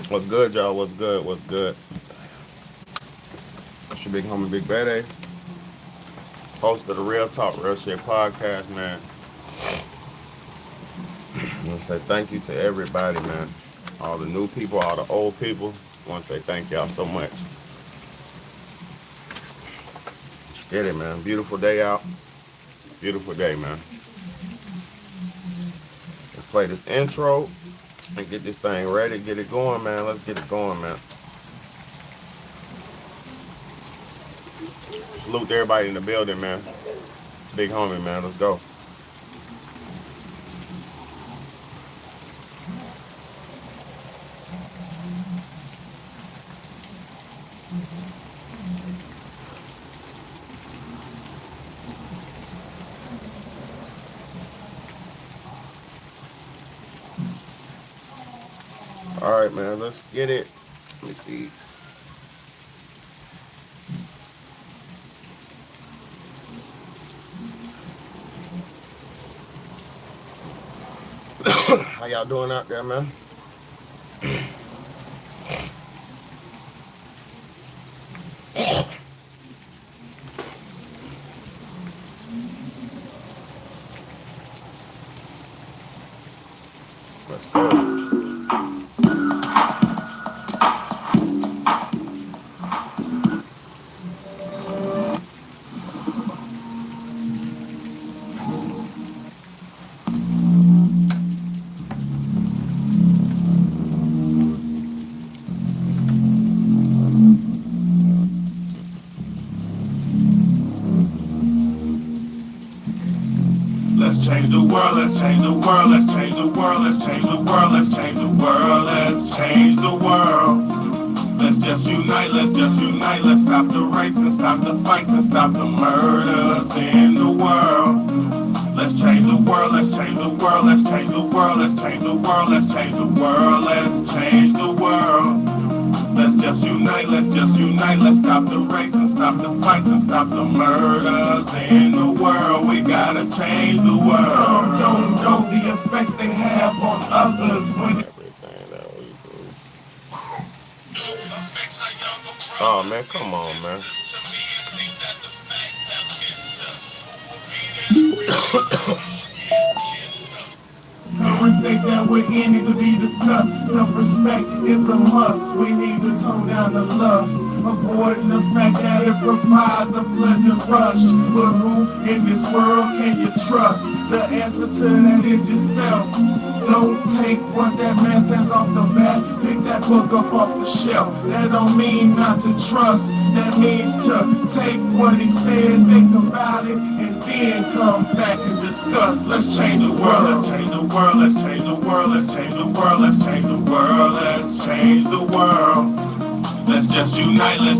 What's good, y'all? What's good? What's good? It's your big homie, Big BAYDAY, host of the Real Talk, Real Shit podcast, man. I want to say thank you to everybody, man. All the new people, all the old people. I want to say thank y'all so much. Let's get it, man. Beautiful day out. Beautiful day, man. Let's play this intro and get this thing ready. Get it going, man. Let's get it going, man. Salute to everybody in the building, man. Big homie, man. Let's go. All right, man. Let's get it. Let me see. How y'all doing out there, man? Let's go. Let's change the world, let's change the world, let's change the world, let's change the world, let's change the world, let's change the world. Let's just unite, let's stop the rapes and stop the fights and stop the murders in the world. Let's change the world, let's change the world, let's change the world, let's change the world, let's change the world, let's change the world. Let's just unite, let's stop the rapes and stop the fights and stop the murders in the world. We gotta change the world. Some don't know the effects they have on others when Everything that we do. Oh, man, come on, man. current state that we're in needs to be discussed. Self-respect is a must. We need to tone down the lust, avoiding the fact that it provides a pleasant rush. But who in this world can you trust? The answer to that is yourself. Don't take what that man says off the bat. Pick that book up off the shelf. That don't mean not to trust. That means to take what he said, think about it, and then come back and discuss. Let's change the world. Let's change the world. Let's change the world. Let's change the world. Let's change the world. Let's change the world. Let's just unite. Let's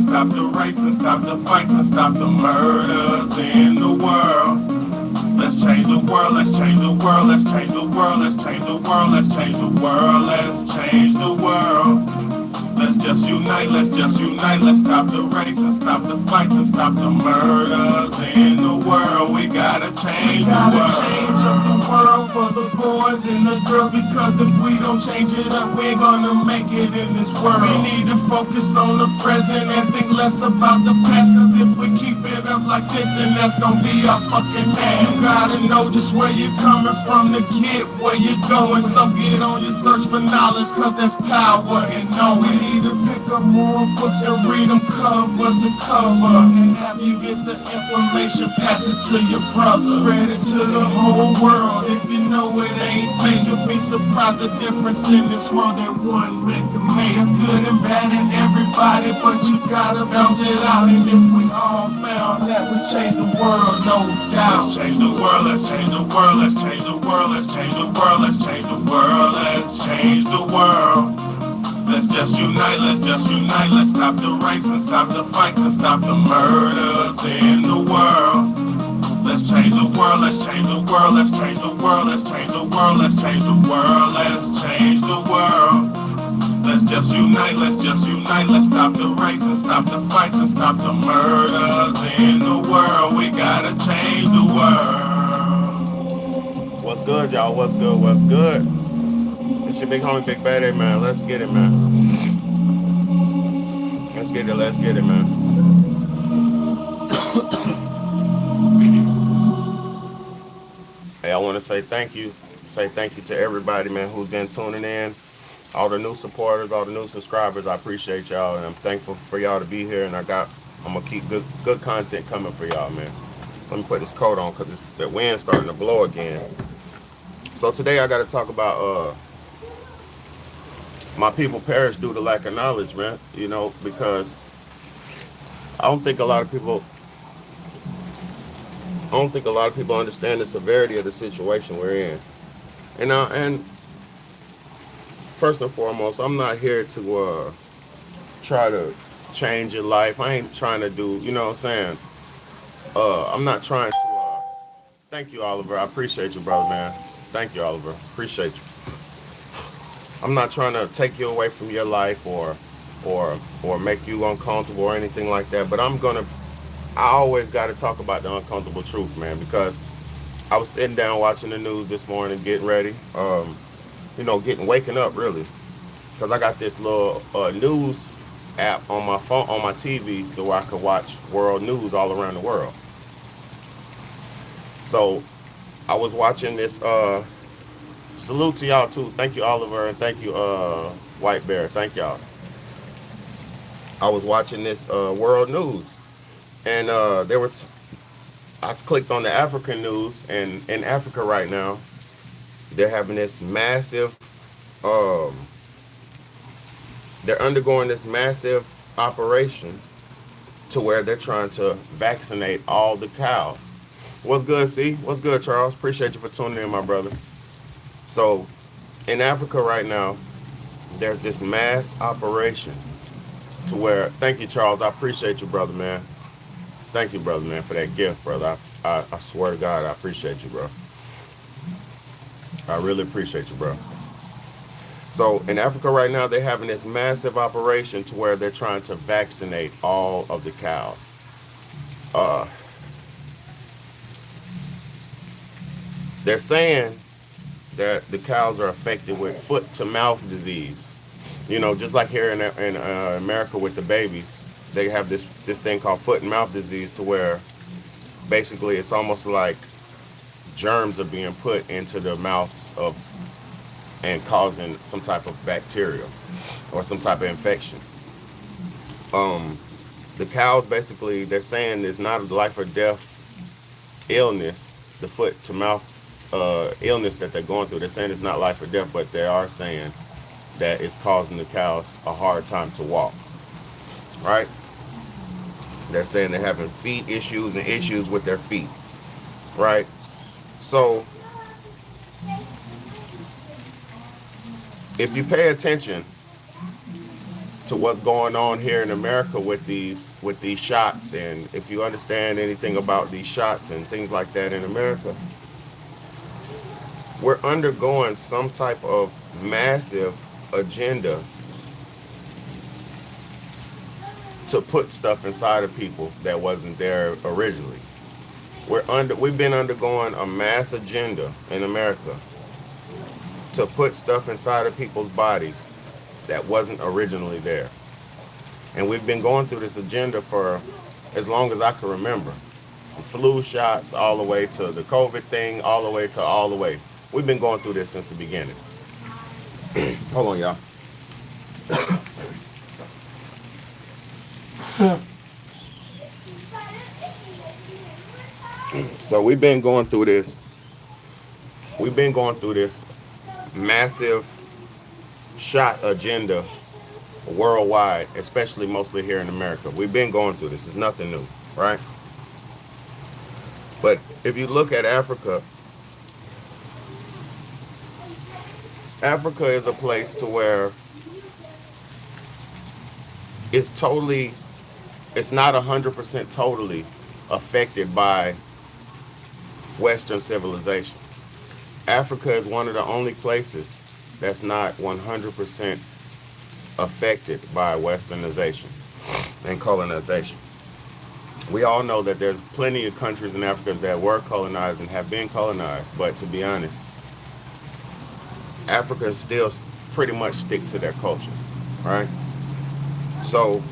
stop the rapes and stop the fights and stop the murders in the world. Let's change the world, let's change the world, let's change the world, let's change the world, let's change the world, let's change the world. Let's just unite, let's stop the rapes and stop the fights and stop the murders in the world. We gotta change the world. We gotta change up the world for the boys and the girls, because if we don't change it up, we're gonna make it in this world. We need to focus on the present and think less about the past, cause if we keep it up like this, then that's gonna be our fucking man. You gotta know just where you're coming from to get where you're going, so get on your search for knowledge, cause that's power in knowing. We need to pick up more books and read them cover to cover, and have you get the information, pass it to your brother, spread it to the whole world. If you know it ain't fake, you'll be surprised the difference in this world that one man can make. It's good and bad in everybody, but you gotta bounce it out. And if we all found that we change the world, no doubt. Let's change the world, let's change the world, let's change the world, let's change the world, let's change the world, let's change the world. Let's just unite, let's stop the rapes and stop the fights and stop the murders in the world. Let's change the world, let's change the world, let's change the world, let's change the world, let's change the world, let's change the world. Let's just unite, let's stop the rapes and stop the fights and stop the murders in the world. We gotta change the world. What's good, y'all? What's good? What's good? It's your big homie, Big BAYDAY, man. Let's get it, man. Let's get it, man. Hey, I want to say thank you. Say thank you to everybody, man, who's been tuning in. All the new supporters, all the new subscribers. I appreciate y'all, and I'm thankful for y'all to be here. And I'm gonna keep good content coming for y'all, man. Let me put this coat on because the wind's starting to blow again. So today I got to talk about my people perish due to lack of knowledge, man. You know, because I don't think a lot of people I don't think a lot of people understand the severity of the situation we're in. And first and foremost, I'm not here to try to change your life. I ain't trying to do, you know what I'm saying? I'm not trying to. Thank you, Oliver. I appreciate you, brother, man. Thank you, Oliver. Appreciate you. I'm not trying to take you away from your life or make you uncomfortable or anything like that. But I always got to talk about the uncomfortable truth, man, because I was sitting down watching the news this morning, getting ready, waking up really, because I got this little news app on my phone, on my TV, so I could watch world news all around the world. So I was watching this. Salute to y'all too. Thank you, Oliver, and thank you, White Bear. Thank y'all. I was watching this world news, and I clicked on the African news, and in Africa right now, they're having this massive. Um, they're undergoing this massive operation to where they're trying to vaccinate all the cows. What's good, C? What's good, Charles? Appreciate you for tuning in, my brother. So, in Africa right now, there's this mass operation to where, thank you, Charles. I appreciate you, brother, man. Thank you, brother, man, for that gift, brother. I swear to God, I appreciate you, bro. I really appreciate you, bro. So, in Africa right now, they're having this massive operation to where they're trying to vaccinate all of the cows. Uh, they're saying that the cows are affected with foot to mouth disease. You know, just like here in America with the babies, they have this thing called foot and mouth disease, to where basically it's almost like germs are being put into the mouths of and causing some type of bacteria or some type of infection. Um, the cows basically, they're saying it's not a life or death illness, the foot to mouth illness that they're going through. They're saying it's not life or death, but they are saying that it's causing the cows a hard time to walk. Right? They're saying they're having feet issues and issues with their feet. Right? So if you pay attention to what's going on here in America with these shots, and if you understand anything about these shots and things like that in America, we're undergoing some type of massive agenda to put stuff inside of people that wasn't there originally. We've been undergoing a mass agenda in America to put stuff inside of people's bodies that wasn't originally there. And we've been going through this agenda for as long as I can remember. From flu shots all the way to the COVID thing, all the way to all the way. We've been going through this since the beginning. Hold on, y'all. So we've been going through this. We've been going through this massive shot agenda worldwide, especially mostly here in America. We've been going through this. It's nothing new, right? But if you look at Africa, Africa is a place to where it's not 100% totally affected by Western civilization. Africa is one of the only places that's not 100% affected by westernization and colonization. We all know that there's plenty of countries in Africa that were colonized and have been colonized, but to be honest, Africans still pretty much stick to their culture, right? So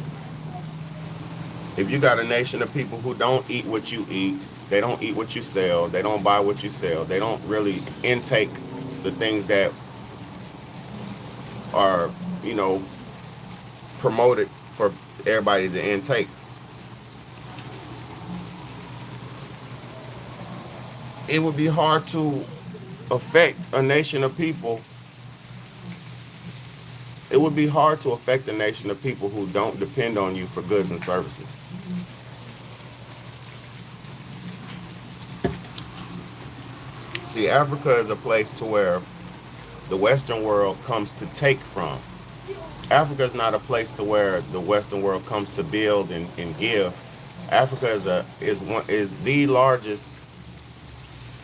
if you got a nation of people who don't eat what you eat, they don't eat what you sell, they don't buy what you sell, they don't really intake the things that are, you know, promoted for everybody to intake, it would be hard to affect a nation of people. It would be hard to affect a nation of people who don't depend on you for goods and services. See, Africa is a place to where the Western world comes to take from. Africa is not a place to where the Western world comes to build and give. Africa is the largest,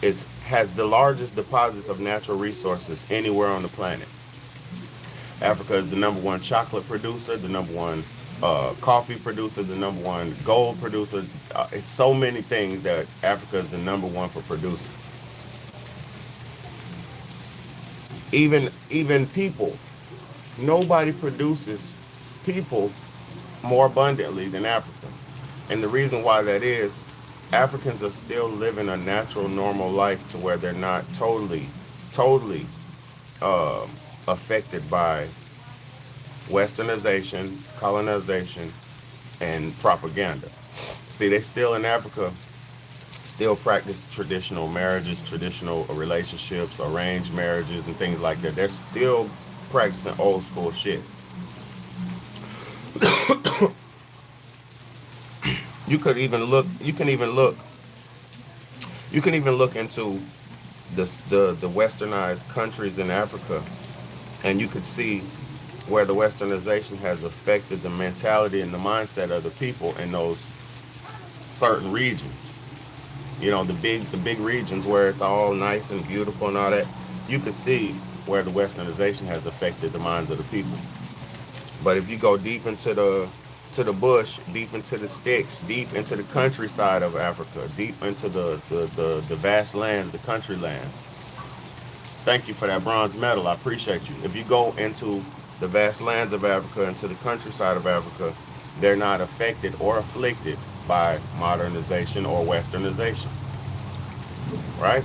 is has the largest deposits of natural resources anywhere on the planet. Africa is the number one chocolate producer, the number one coffee producer, the number one gold producer. It's so many things that Africa is the number one for producing. Even people, nobody produces people more abundantly than Africa. And the reason why that is, Africans are still living a natural, normal life to where they're not totally um, affected by westernization, colonization, and propaganda. See, they still in Africa still practice traditional marriages, traditional relationships, arranged marriages, and things like that. They're still practicing old school shit. You could even look. You can even look into the westernized countries in Africa, and you could see where the westernization has affected the mentality and the mindset of the people in those certain regions. You know, the big regions where it's all nice and beautiful and all that. You could see where the westernization has affected the minds of the people. But if you go deep into the bush, deep into the sticks, deep into the countryside of Africa, deep into the vast lands, the country lands. Thank you for that bronze medal. I appreciate you. If you go into the vast lands of Africa, into the countryside of Africa, they're not affected or afflicted by modernization or westernization, right?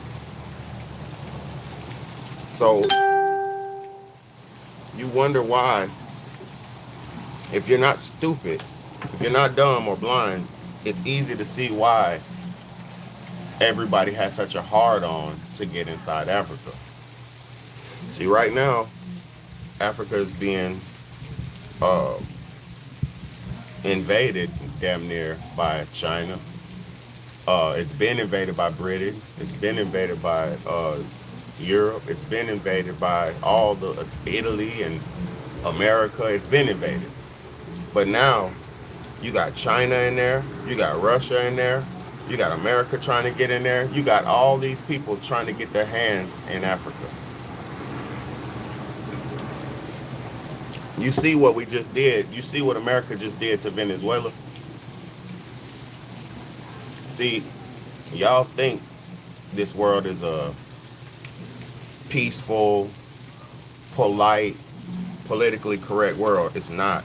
So you wonder why, if you're not stupid, if you're not dumb or blind, it's easy to see why everybody has such a hard on to get inside Africa. See, right now, Africa is being uh, invaded damn near by China. It's been invaded by Britain. It's been invaded by Europe. It's been invaded by all the Italy and America. It's been invaded. But now you got China in there. You got Russia in there. You got America trying to get in there. You got all these people trying to get their hands in Africa. You see what we just did. You see what America just did to Venezuela. See, y'all think this world is a peaceful, polite, politically correct world. It's not.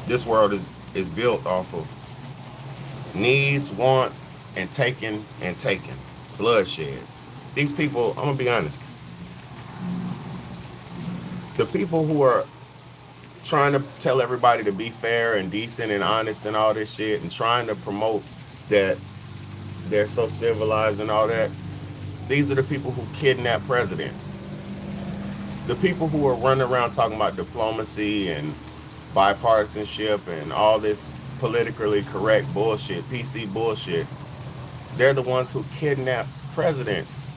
This world is built off of needs, wants, and taking. Bloodshed. These people, I'm gonna be honest. The people who are trying to tell everybody to be fair and decent and honest and all this shit and trying to promote that they're so civilized and all that, these are the people who kidnap presidents. The people who are running around talking about diplomacy and bipartisanship and all this politically correct bullshit, PC bullshit, they're the ones who kidnap presidents,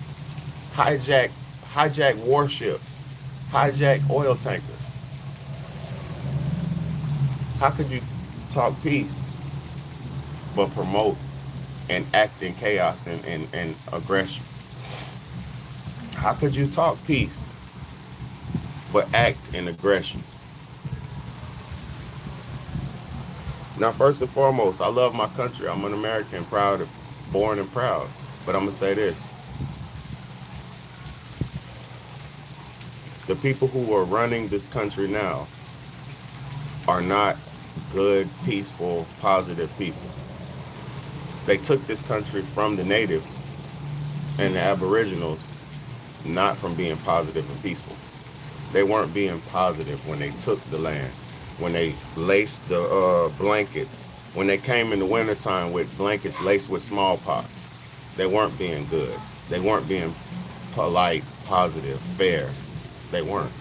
hijack hijack warships, hijack oil tankers. How could you talk peace but promote and act in chaos and aggression? How could you talk peace but act in aggression? Now, first and foremost, I love my country. I'm an American, proud, born and proud. But I'm gonna say this: The people who are running this country now are not good, peaceful, positive people. They took this country from the natives and the aboriginals, not from being positive and peaceful. They weren't being positive when they took the land, when they laced the blankets, when they came in the wintertime with blankets laced with smallpox. They weren't being good. They weren't being polite, positive, fair. They weren't.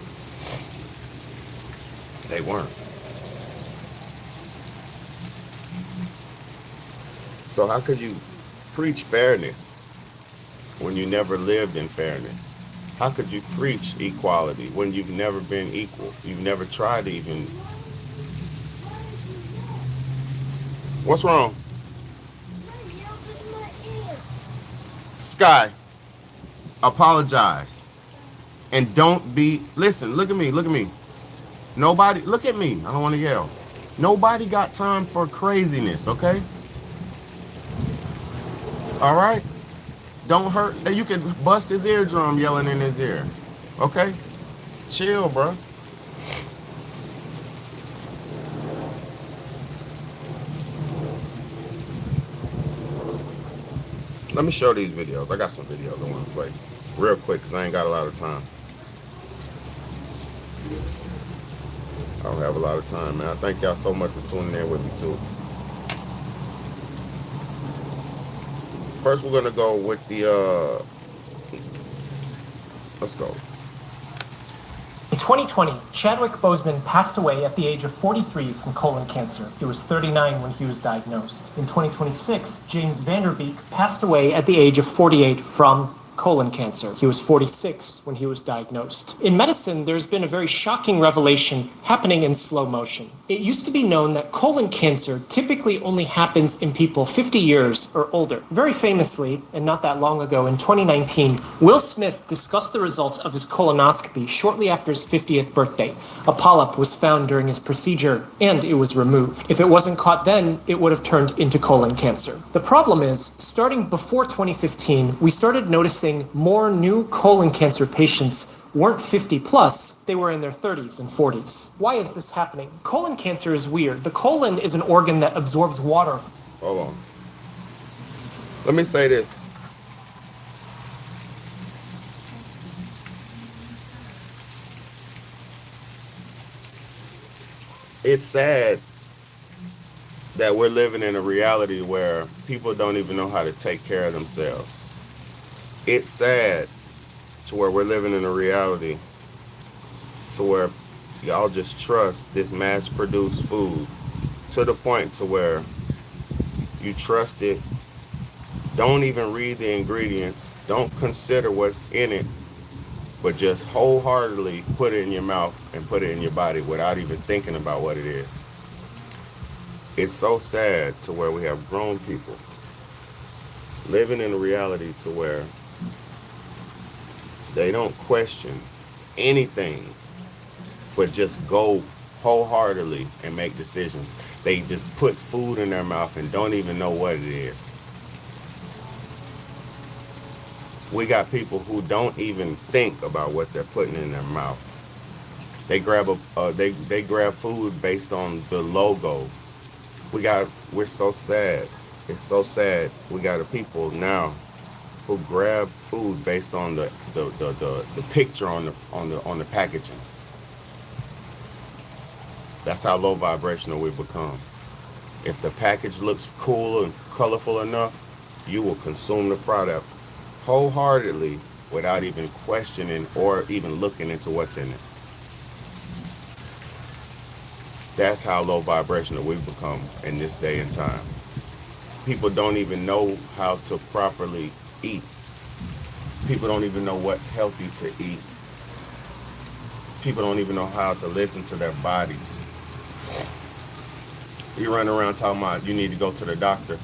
They weren't. So how could you preach fairness when you never lived in fairness? How could you preach equality when you've never been equal? You've never tried to even... What's wrong? Sky, apologize. And don't be... Listen, look at me, look at me. Nobody... Look at me. I don't want to yell. Nobody got time for craziness, okay? All right? Don't hurt. You can bust his eardrum yelling in his ear. Okay? Chill, bro. Let me show these videos. I got some videos I want to play real quick because I ain't got a lot of time. I don't have a lot of time, man. I thank y'all so much for tuning in with me, too. First, we're going to go with the, let's go. In 2020, Chadwick Boseman passed away at the age of 43 from colon cancer. He was 39 when he was diagnosed. In 2026, James Vanderbeek passed away at the age of 48 from colon cancer. He was 46 when he was diagnosed. In medicine, there's been a very shocking revelation happening in slow motion. It used to be known that colon cancer typically only happens in people 50 years or older. Very famously, and not that long ago in 2019, Will Smith discussed the results of his colonoscopy shortly after his 50th birthday. A polyp was found during his procedure, and it was removed. If it wasn't caught then, it would have turned into colon cancer. The problem is, starting before 2015, we started noticing more new colon cancer patients weren't 50 plus, they were in their 30s and 40s. Why is this happening? Colon cancer is weird. The colon is an organ that absorbs water. Hold on. Let me say this. It's sad that we're living in a reality where people don't even know how to take care of themselves. It's sad to where we're living in a reality to where y'all just trust this mass-produced food to the point to where you trust it, don't even read the ingredients, don't consider what's in it, but just wholeheartedly put it in your mouth and put it in your body without even thinking about what it is. It's so sad to where we have grown people living in a reality to where they don't question anything, but just go wholeheartedly and make decisions. They just put food in their mouth and don't even know what it is. We got people who don't even think about what they're putting in their mouth. They grab they grab food based on the logo. We're so sad. It's so sad. We got a people now who grab food based on the picture on the packaging. That's how low vibrational we've become. If the package looks cool and colorful enough, you will consume the product wholeheartedly without even questioning or even looking into what's in it. That's how low vibrational we've become in this day and time. People don't even know how to properly eat. People don't even know what's healthy to eat. People don't even know how to listen to their bodies. You run around talking about you need to go to the doctor.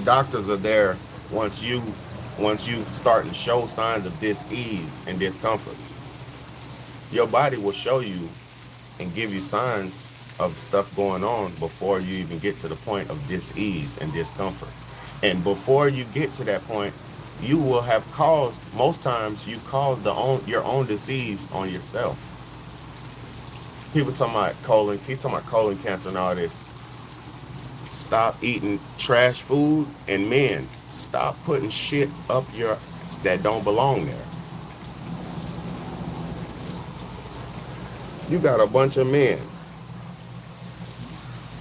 Doctors are there once you start to show signs of dis-ease and discomfort. Your body will show you and give you signs of stuff going on before you even get to the point of dis-ease and discomfort. And before you get to that point, you will have caused, most times you cause your own disease on yourself. People talking about colon, he's talking about colon cancer and all this. Stop eating trash food, and men, stop putting shit up your that don't belong there. You got a bunch of men.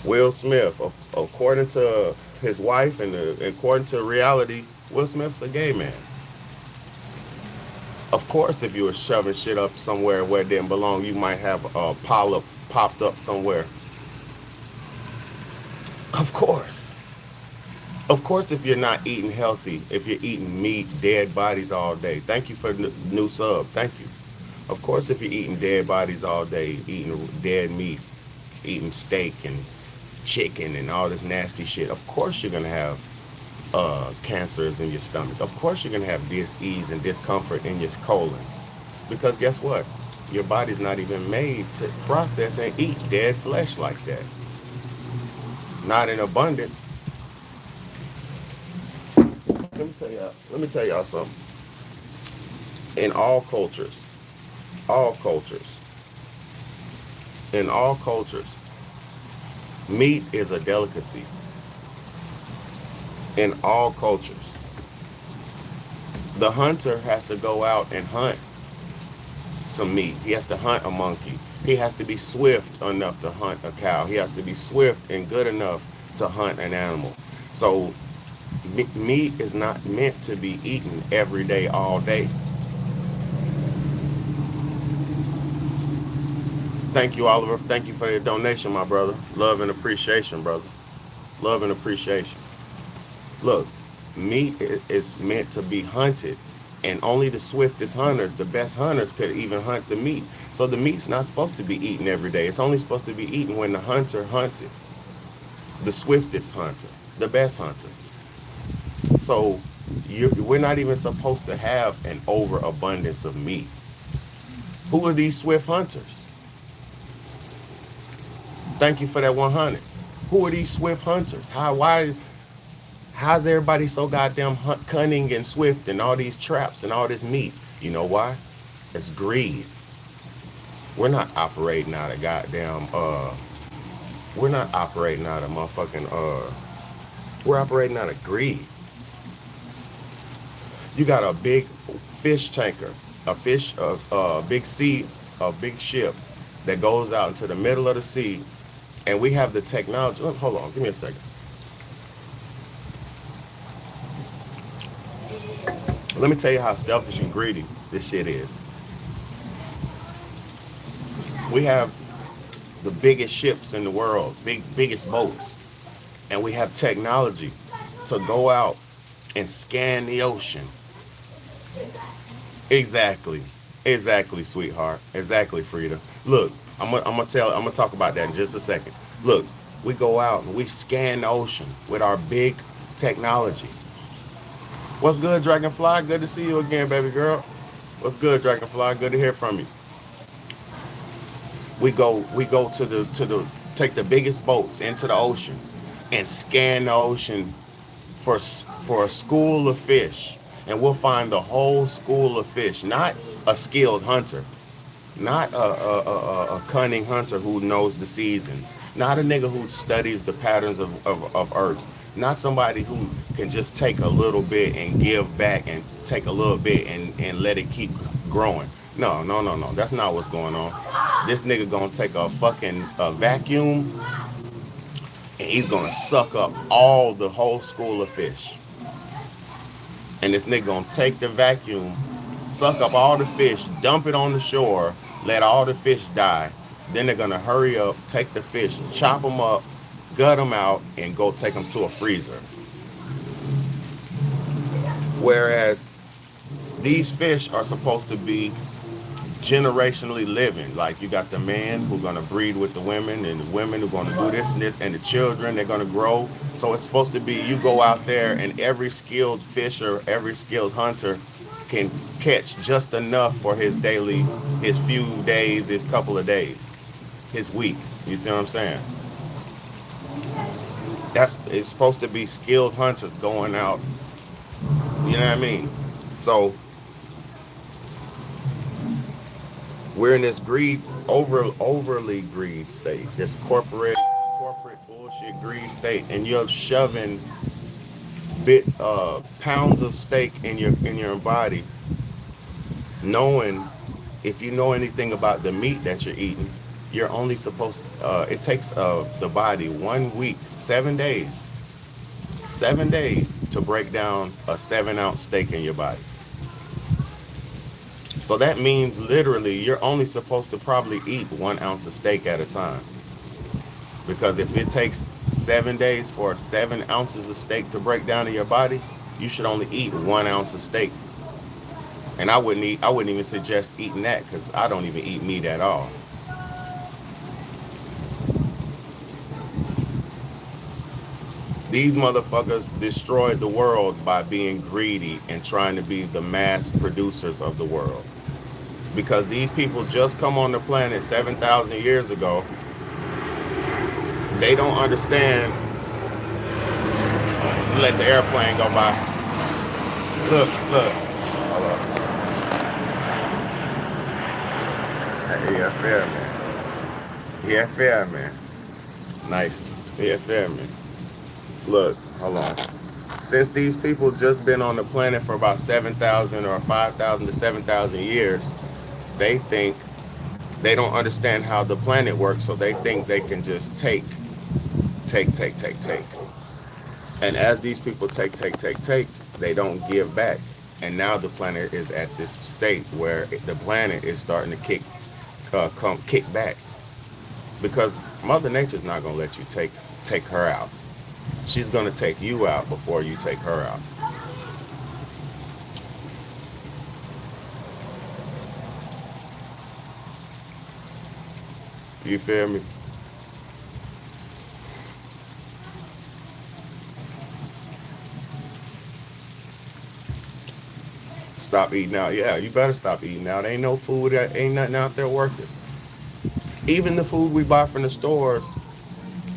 Will Smith, according to his wife and according to reality, Will Smith's a gay man. Of course, if you were shoving shit up somewhere where it didn't belong, you might have a polyp popped up somewhere. Of course. Of course, if you're not eating healthy, if you're eating meat, dead bodies all day. Thank you for the new sub. Thank you. Of course, if you're eating dead bodies all day, eating dead meat, eating steak and chicken and all this nasty shit, of course you're gonna have cancers in your stomach. Of course you're gonna have dis-ease and discomfort in your colons. Because guess what? Your body's not even made to process and eat dead flesh like that. Not in abundance. Let me tell y'all something. In all cultures, in all cultures, meat is a delicacy. In all cultures. The hunter has to go out and hunt some meat. He has to hunt a monkey. He has to be swift enough to hunt a cow. He has to be swift and good enough to hunt an animal. So meat is not meant to be eaten every day, all day. Thank you, Oliver. Thank you for your donation, my brother. Love and appreciation, brother. Love and appreciation. Look, meat is meant to be hunted, and only the swiftest hunters, the best hunters, could even hunt the meat. So the meat's not supposed to be eaten every day. It's only supposed to be eaten when the hunter hunts it, the swiftest hunter, the best hunter. So we're not even supposed to have an overabundance of meat. Who are these swift hunters? Thank you for that 100. Who are these swift hunters? How's everybody so goddamn cunning and swift and all these traps and all this meat? You know why? It's greed. We're not operating out of goddamn we're not operating out of motherfucking we're operating out of greed. You got a big fish tanker, a big sea, a big ship that goes out into the middle of the sea, and we have the technology. Hold on, give me a second. Let me tell you how selfish and greedy this shit is. We have the biggest ships in the world, biggest boats, and we have technology to go out and scan the ocean. Exactly. Exactly, sweetheart. Exactly, Frida. Look, I'm gonna talk about that in just a second. Look, we go out and we scan the ocean with our big technology. What's good, Dragonfly? Good to see you again, baby girl. What's good, Dragonfly? Good to hear from you. We go take the biggest boats into the ocean and scan the ocean for a school of fish, and we'll find the whole school of fish. Not a skilled hunter, not a cunning hunter who knows the seasons, not a nigga who studies the patterns of Earth, not somebody who can just take a little bit and give back and take a little bit and let it keep growing. No, no, no, no. That's not what's going on. This nigga gonna take a fucking vacuum and he's gonna suck up the whole school of fish. And this nigga gonna take the vacuum, suck up all the fish, dump it on the shore, let all the fish die. Then they're gonna hurry up, take the fish, chop them up, gut them out, and go take them to a freezer. Whereas these fish are supposed to be generationally living. Like you got the man who's gonna breed with the women, and the women who are gonna do this and this, and the children, they're gonna grow. So it's supposed to be you go out there and every skilled fisher, every skilled hunter can catch just enough for his few days, his couple of days, his week. You see what I'm saying? It's supposed to be skilled hunters going out. You know what I mean? So we're in this overly greed state, this corporate bullshit greed state, and you're shoving pounds of steak in your body, knowing, if you know anything about the meat that you're eating, you're only supposed. It takes the body 1 week, 7 days, 7 days to break down a 7 ounce steak in your body. So that means literally you're only supposed to probably eat 1 ounce of steak at a time. Because if it takes 7 days for 7 ounces of steak to break down in your body, you should only eat 1 ounce of steak. And I wouldn't even suggest eating that because I don't even eat meat at all. These motherfuckers destroyed the world by being greedy and trying to be the mass producers of the world. Because these people just come on the planet 7,000 years ago. They don't understand. Let the airplane go by. Look, look. Hold up. Yeah, fair, man. Yeah, fair, man. Nice. Yeah, fair, man. Look, hold on. Since these people just been on the planet for about 7,000 or 5,000 to 7,000 years, they think they don't understand how the planet works, so they think they can just take. And as these people take, they don't give back. And now the planet is at this state where the planet is starting to kick back, because Mother Nature's not gonna let you take her out. She's gonna take you out before you take her out. You feel me? Stop eating out. Yeah, you better stop eating out. Ain't no food. Ain't nothing out there worth it. Even the food we buy from the stores,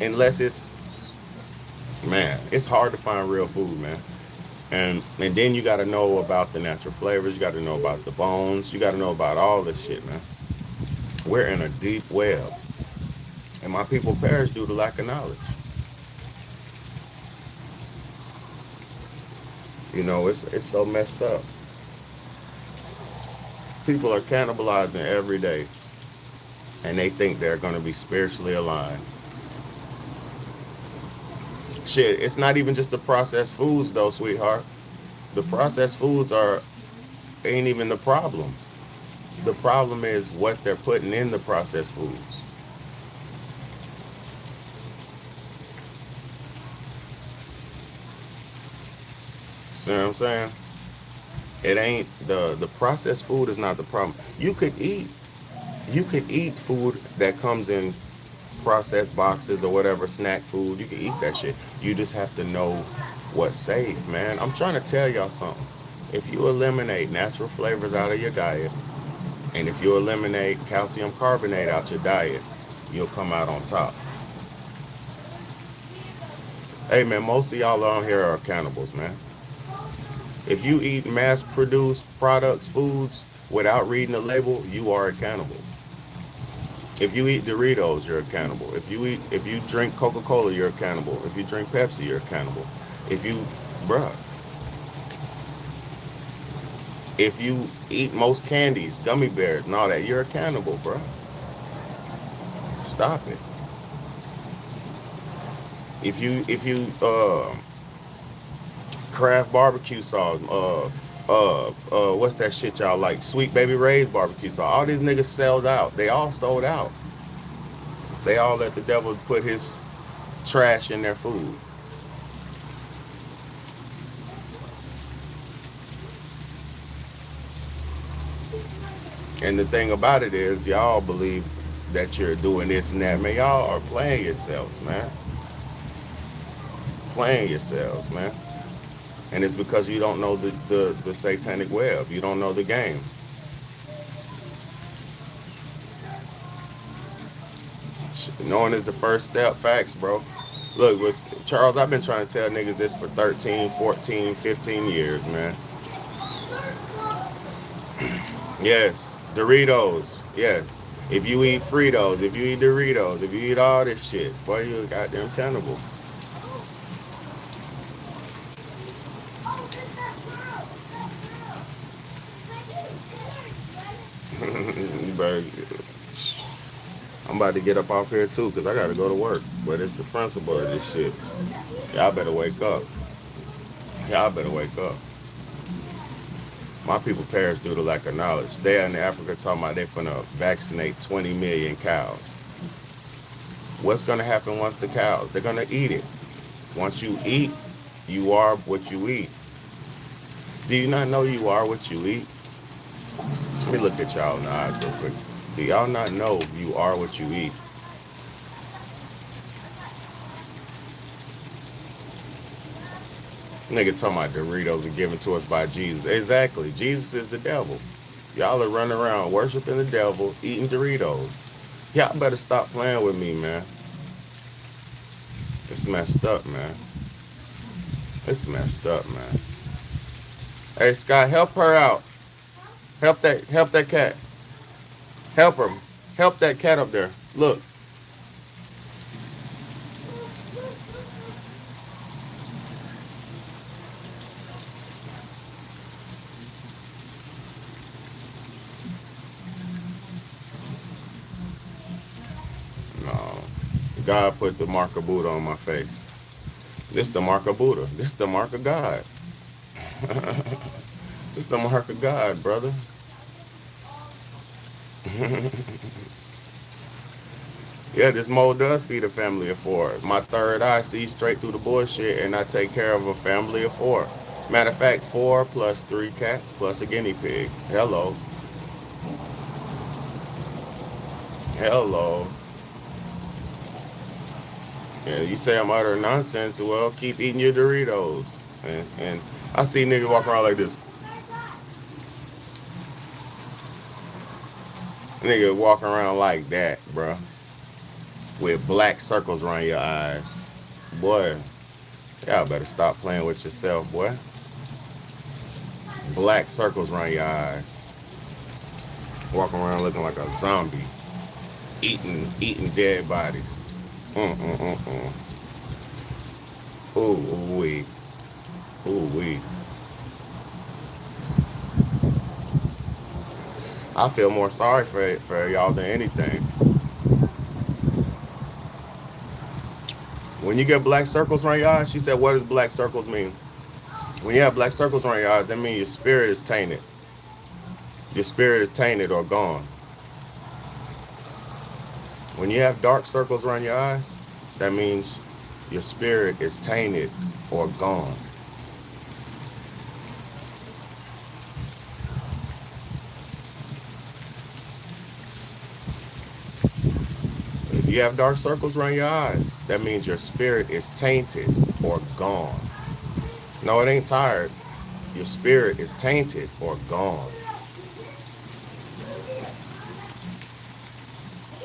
unless it's, man, it's hard to find real food, man. And then you got to know about the natural flavors. You got to know about the bones. You got to know about all this shit, man. We're in a deep web, and my people perish due to lack of knowledge. You know, it's so messed up. People are cannibalizing every day, and they think they're going to be spiritually aligned. Shit, it's not even just the processed foods though, sweetheart. The processed foods are ain't even the problem. The problem is what they're putting in the processed foods. See what I'm saying? It ain't the processed food is not the problem. You could eat food that comes in processed boxes or whatever, snack food. You can eat that shit. You just have to know what's safe, man. I'm trying to tell y'all something. If you eliminate natural flavors out of your diet, and if you eliminate calcium carbonate out your diet, you'll come out on top. Hey man, most of y'all on here are cannibals, man. If you eat mass produced products, foods, without reading the label, you are a cannibal. If you eat Doritos, you're a cannibal. If you drink Coca-Cola, you're a cannibal. If you drink Pepsi, you're a cannibal. If you, bruh, if you eat most candies, gummy bears, and all that, you're a cannibal, bruh. Stop it. If you Kraft barbecue sauce, what's that shit y'all like? Sweet Baby Ray's barbecue sauce. All these niggas sold out. They all sold out. They all let the devil put his trash in their food. And the thing about it is, y'all believe that you're doing this and that, man. Y'all are playing yourselves, man. Playing yourselves, man. And it's because you don't know the satanic web. You don't know the game. Knowing is the first step. Facts, bro. Look, Charles, I've been trying to tell niggas this for 13, 14, 15 years, man. Yes, Doritos. Yes. If you eat Fritos, if you eat Doritos, if you eat all this shit, boy, you a goddamn cannibal. You better, I'm about to get up off here too, cause I gotta go to work. But it's the principle of this shit. Y'all better wake up. Y'all better wake up. My people perish due to lack of knowledge. They in Africa talking about they finna vaccinate 20 million cows. What's gonna happen once the cows? They're gonna eat it. Once you eat, you are what you eat. Do you not know you are what you eat? Let me look at y'all in the eyes real quick. Do y'all not know you are what you eat? Nigga talking about Doritos are given to us by Jesus. Exactly. Jesus is the devil. Y'all are running around worshiping the devil, eating Doritos. Y'all better stop playing with me, man. It's messed up, man. It's messed up, man. Hey, Scott, help her out. Help that cat. Help her. Help that cat up there. Look. No. God put the mark of Buddha on my face. This the mark of Buddha. This the mark of God. This the mark of God, brother. Yeah, this mole does feed a family of four. My third eye sees straight through the bullshit, and I take care of a family of four. Matter of fact, four plus three cats plus a guinea pig. Hello. Hello. Yeah, you say I'm utter nonsense. Well, keep eating your Doritos. And I see niggas walking around like this. Nigga walking around like that, bruh. With black circles around your eyes. Boy, y'all better stop playing with yourself, boy. Black circles around your eyes. Walking around looking like a zombie. Eating dead bodies. Mm. Ooh wee. Ooh wee. I feel more sorry for y'all than anything. When you get black circles around your eyes, she said, what does black circles mean? When you have black circles around your eyes, that means your spirit is tainted. Your spirit is tainted or gone. When you have dark circles around your eyes, that means your spirit is tainted or gone. If you have dark circles around your eyes, that means your spirit is tainted or gone. No, it ain't tired. Your spirit is tainted or gone.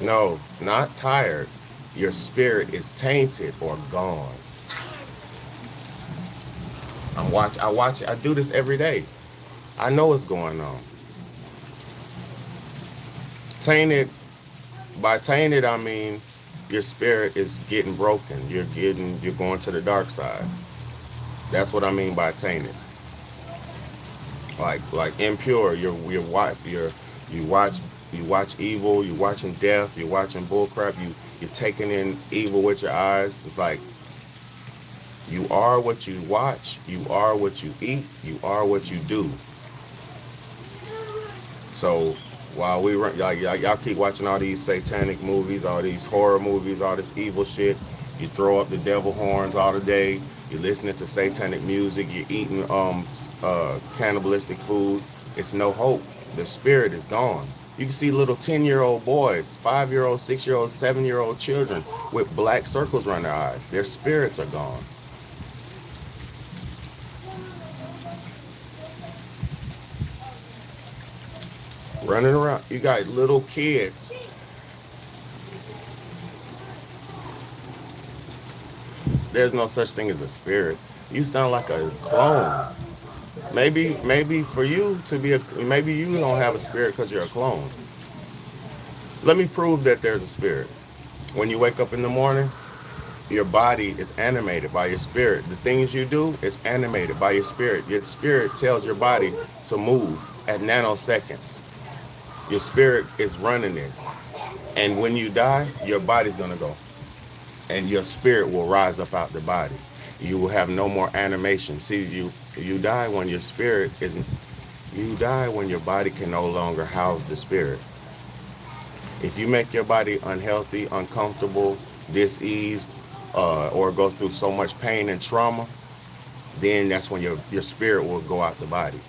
No, it's not tired. Your spirit is tainted or gone. I do this every day. I know what's going on. Tainted, by tainted I mean your spirit is getting broken. You're going to the dark side. That's what I mean by tainted. Like impure. You watch you watch evil. You're watching death. You're watching bullcrap. You're taking in evil with your eyes. It's like you are what you watch. You are what you eat. You are what you do. So while we run, y'all keep watching all these satanic movies, all these horror movies, all this evil shit. You throw up the devil horns all the day. You're listening to satanic music. You're eating cannibalistic food. It's no hope. The spirit is gone. You can see little 10-year-old boys, 5-year-old, 6-year-old, 7-year-old children with black circles around their eyes. Their spirits are gone. Running around. You got little kids. There's no such thing as a spirit. You sound like a clone. Maybe for you to be maybe you don't have a spirit because you're a clone. Let me prove that there's a spirit. When you wake up in the morning, your body is animated by your spirit. The things you do is animated by your spirit. Your spirit tells your body to move at nanoseconds. Your spirit is running this. And when you die, your body's gonna go. And your spirit will rise up out the body. You will have no more animation. See, you die when your spirit isn't you die when your body can no longer house the spirit. If you make your body unhealthy, uncomfortable, diseased, or goes through so much pain and trauma, then that's when your spirit will go out the body.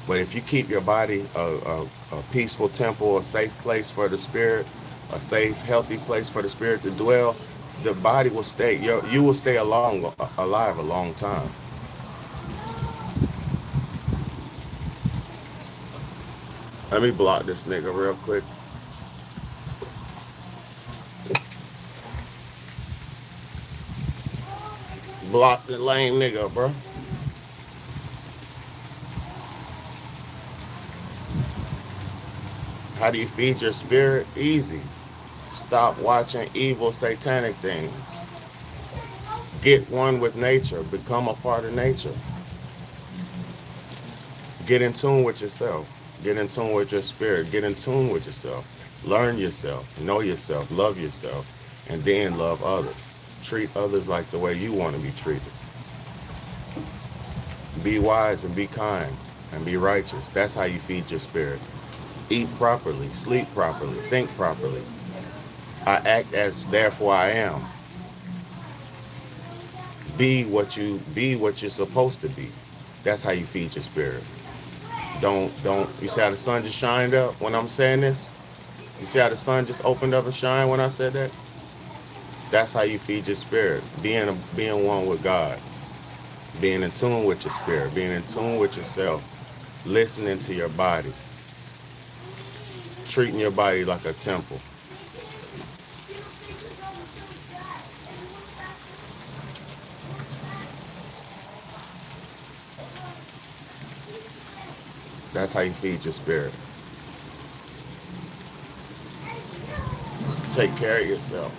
But if you keep your body a peaceful temple, a safe place for the spirit, a safe, healthy place for the spirit to dwell, the body will stay. You will stay alive a long time. Let me block this nigga real quick. Block the lame nigga, bro. How do you feed your spirit? Easy. Stop watching evil satanic things. Get one with nature. Become a part of nature. Get in tune with yourself. Get in tune with your spirit. Get in tune with yourself. Learn yourself. Know yourself. Love yourself. And then love others. Treat others like the way you want to be treated. Be wise and be kind and be righteous. That's how you feed your spirit. Eat properly. Sleep properly. Think properly. I act as therefore I am. Be what you're supposed to be. That's how you feed your spirit. Don't you see how the sun just shined up when I'm saying this? You see how the sun just opened up and shined when I said that? That's how you feed your spirit. Being one with God. Being in tune with your spirit. Being in tune with yourself. Listening to your body. Treating your body like a temple. That's how you feed your spirit. Take care of yourself.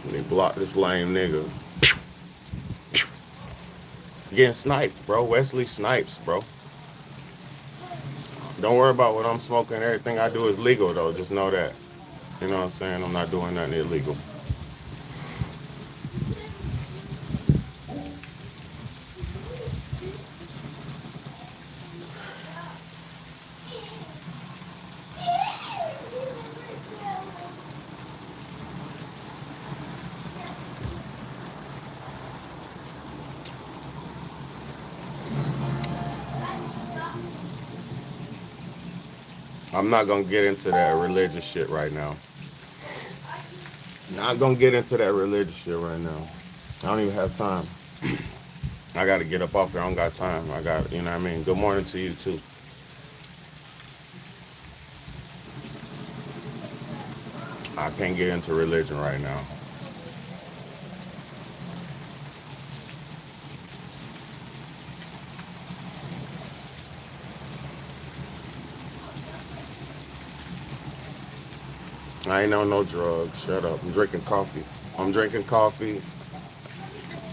Let me block this lame nigga. Getting sniped, bro. Wesley Snipes, bro. Don't worry about what I'm smoking. Everything I do is legal, though. Just know that. You know what I'm saying? I'm not doing nothing illegal. I'm not gonna get into that religious shit right now. Not gonna get into that religious shit right now. I don't even have time. I gotta get up off here. I don't got time. I got, you know what I mean? Good morning to you, too. I can't get into religion right now. I ain't on no drugs. Shut up. I'm drinking coffee. I'm drinking coffee.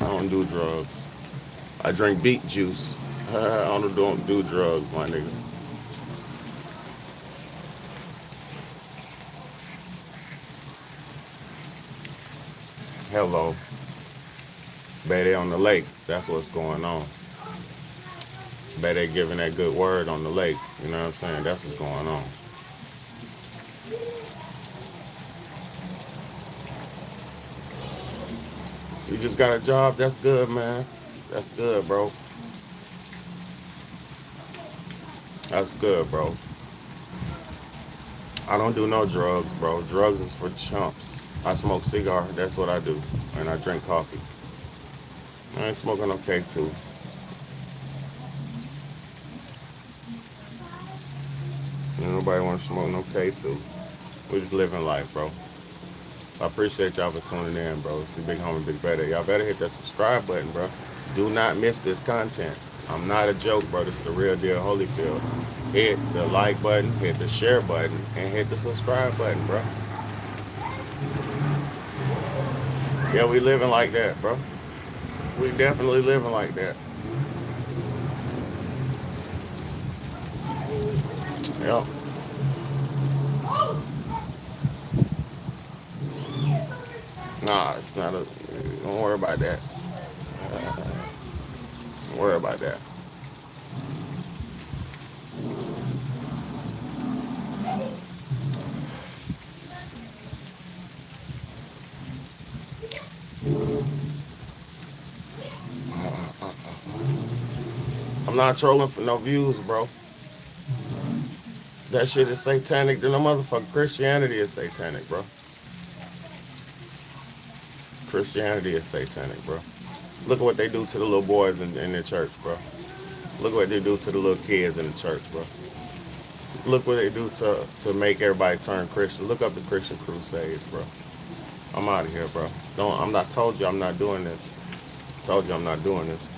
I don't do drugs. I drink beet juice. I don't do drugs, my nigga. Hello. Bayday on the lake. That's what's going on. Bayday giving that good word on the lake. You know what I'm saying? That's what's going on. You just got a job? That's good, man. That's good, bro. That's good, bro. I don't do no drugs, bro. Drugs is for chumps. I smoke cigar. That's what I do. And I drink coffee. I ain't smoking no cake, too. Ain't nobody want to smoke no K2. We just living life, bro. I appreciate y'all for tuning in, bro. It's the big homie, big better. Y'all better hit that subscribe button, bro. Do not miss this content. I'm not a joke, bro. This is the real deal, Holyfield. Hit the like button, hit the share button, and hit the subscribe button, bro. Yeah, we living like that, bro. We definitely living like that. Yep. Nah, it's not a. Don't worry about that. Don't worry about that. I'm not trolling for no views, bro. That shit is satanic. Then the motherfucker Christianity is satanic, bro. Christianity is satanic, bro. Look at what they do to the little boys in the church, bro. Look what they do to the little kids in the church, bro. Look what they do to make everybody turn Christian. Look up the Christian Crusades, bro. I'm out of here, bro. Don't. I'm not. Told you I'm not doing this. Told you I'm not doing this.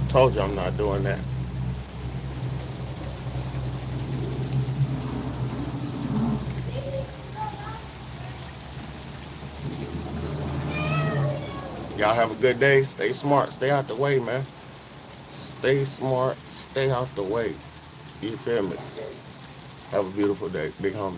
Told you I'm not doing that. Y'all have a good day. Stay smart. Stay out the way, man. Stay smart. Stay out the way. You feel me? Have a beautiful day. Big homie.